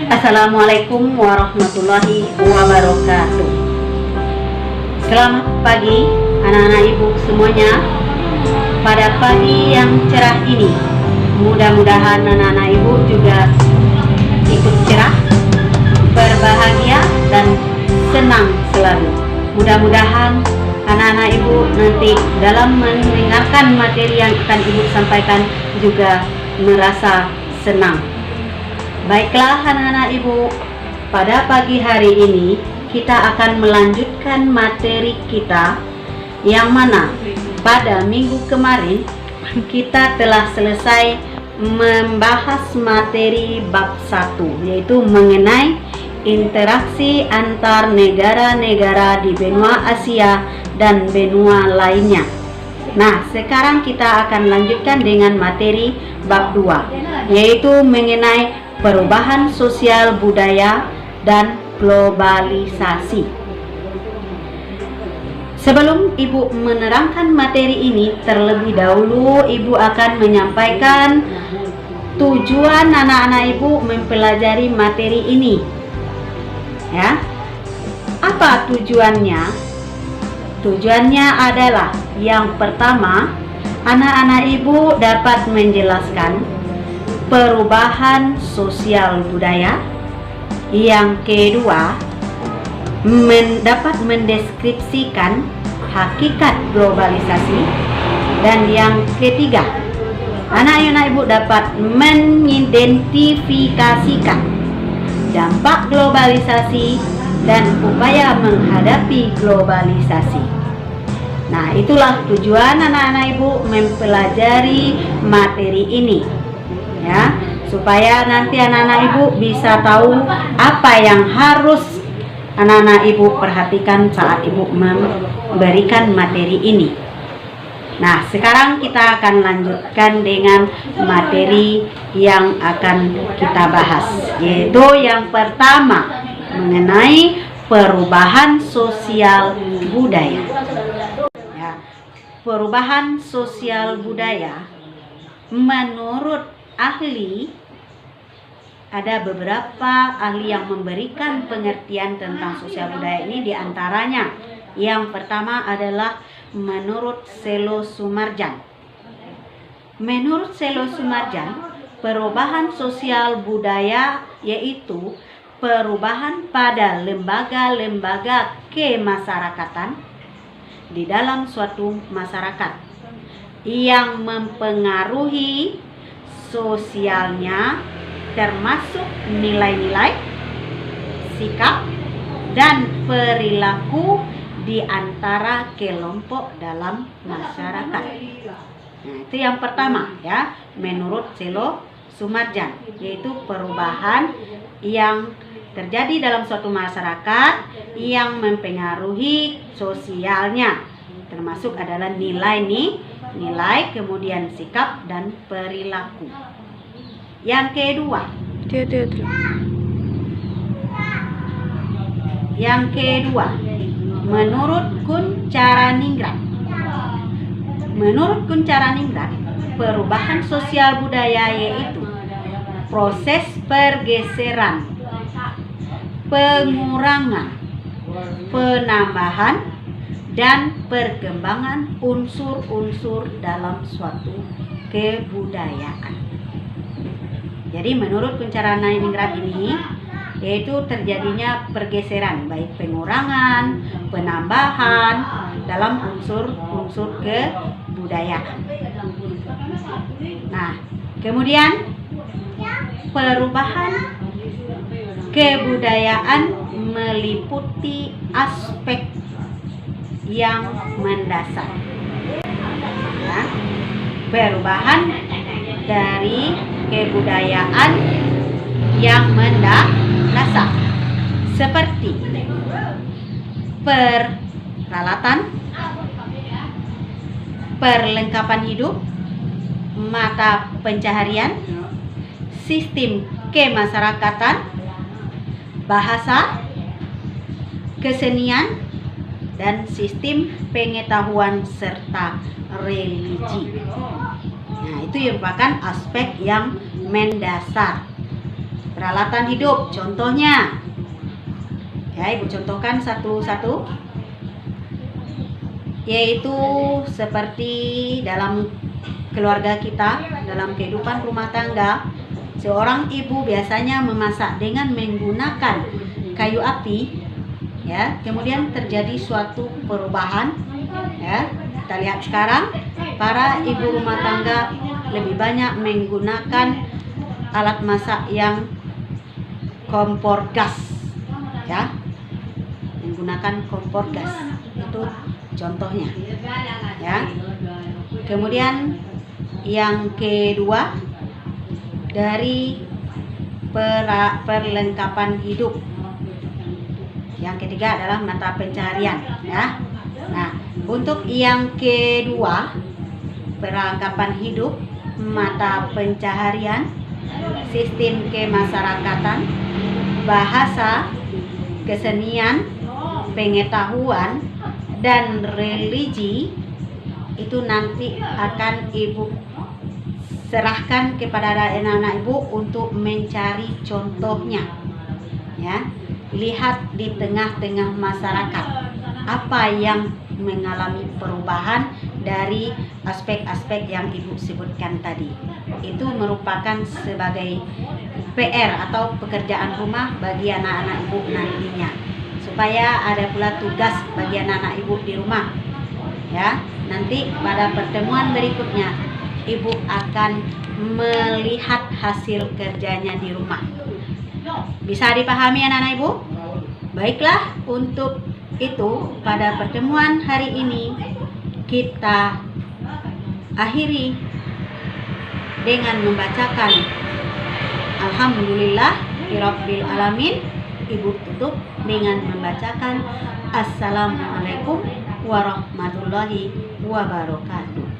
Assalamualaikum warahmatullahi wabarakatuh. Selamat pagi anak-anak ibu semuanya. Pada pagi yang cerah ini, mudah-mudahan anak-anak ibu juga ikut cerah, berbahagia dan senang selalu. Mudah-mudahan anak-anak ibu nanti dalam mendengarkan materi yang akan ibu sampaikan juga merasa senang. Baiklah anak-anak ibu, pada pagi hari ini kita akan melanjutkan materi kita yang mana pada minggu kemarin kita telah selesai membahas materi bab 1, yaitu mengenai interaksi antar negara-negara di benua Asia dan benua lainnya. Nah, sekarang kita akan lanjutkan dengan materi bab 2, yaitu mengenai perubahan sosial budaya dan globalisasi. Sebelum ibu menerangkan materi ini, terlebih dahulu ibu akan menyampaikan tujuan anak-anak ibu mempelajari materi ini. Ya, apa tujuannya? Tujuannya adalah yang pertama, anak-anak ibu dapat menjelaskan perubahan sosial budaya. Yang kedua, dapat mendeskripsikan hakikat globalisasi. Dan yang ketiga, anak-anak ibu dapat mengidentifikasikan dampak globalisasi dan upaya menghadapi globalisasi. Nah, itulah tujuan anak-anak ibu mempelajari materi ini, ya, supaya nanti anak-anak ibu bisa tahu apa yang harus anak-anak ibu perhatikan saat ibu memberikan materi ini. Nah, sekarang kita akan lanjutkan dengan materi yang akan kita bahas, yaitu yang pertama mengenai perubahan sosial budaya. Ya, perubahan sosial budaya menurut ahli, ada beberapa ahli yang memberikan pengertian tentang sosial budaya ini. Diantaranya yang pertama adalah menurut Selo Sumarjan. Menurut Selo Sumarjan, perubahan sosial budaya yaitu perubahan pada lembaga-lembaga kemasyarakatan di dalam suatu masyarakat yang mempengaruhi sosialnya, termasuk nilai-nilai, sikap, dan perilaku di antara kelompok dalam masyarakat. Nah, itu yang pertama, ya, menurut Selo Sumarjan, yaitu perubahan yang terjadi dalam suatu masyarakat yang mempengaruhi sosialnya, termasuk adalah nilai, kemudian sikap dan perilaku. Yang kedua, menurut Kuncharaningrat. Menurut Kuncharaningrat, perubahan sosial budaya yaitu proses pergeseran, pengurangan, penambahan, dan perkembangan unsur-unsur dalam suatu kebudayaan. Jadi menurut Kuncharaningrat ini, yaitu terjadinya pergeseran, baik pengurangan, penambahan dalam unsur-unsur kebudayaan. Nah, kemudian perubahan kebudayaan meliputi aspek yang mendasar. Ya, perubahan dari kebudayaan yang mendasar seperti peralatan, perlengkapan hidup, mata pencaharian, sistem kemasyarakatan, bahasa, kesenian, dan sistem pengetahuan serta religi. Nah, itu yang merupakan aspek yang mendasar. peralatan hidup. Contohnya, ya, Ibu contohkan satu-satu, yaitu seperti dalam keluarga kita, dalam kehidupan rumah tangga, seorang ibu biasanya memasak dengan menggunakan kayu api, ya. Kemudian terjadi suatu perubahan, ya. Kita lihat sekarang para ibu rumah tangga lebih banyak menggunakan alat masak yang kompor gas, ya, menggunakan kompor gas. Itu contohnya, ya. Kemudian yang kedua, dari perlengkapan hidup. Yang ketiga adalah mata pencaharian, ya. Nah, untuk yang kedua, perlengkapan hidup, mata pencaharian, sistem kemasyarakatan, bahasa, kesenian, pengetahuan, dan religi, itu nanti akan Ibu serahkan kepada anak-anak Ibu untuk mencari contohnya, ya. Lihat di tengah-tengah masyarakat apa yang mengalami perubahan dari aspek-aspek yang Ibu sebutkan tadi. Itu merupakan sebagai PR atau pekerjaan rumah bagi anak-anak Ibu nantinya, supaya ada pula tugas bagi anak-anak Ibu di rumah, ya. Nanti pada pertemuan berikutnya Ibu akan melihat hasil kerjanya di rumah. Bisa dipahami anak-anak Ibu? Baiklah, untuk itu pada pertemuan hari ini kita akhiri dengan membacakan Alhamdulillahirabbil alamin. Ibu tutup dengan membacakan Assalamualaikum warahmatullahi wabarakatuh.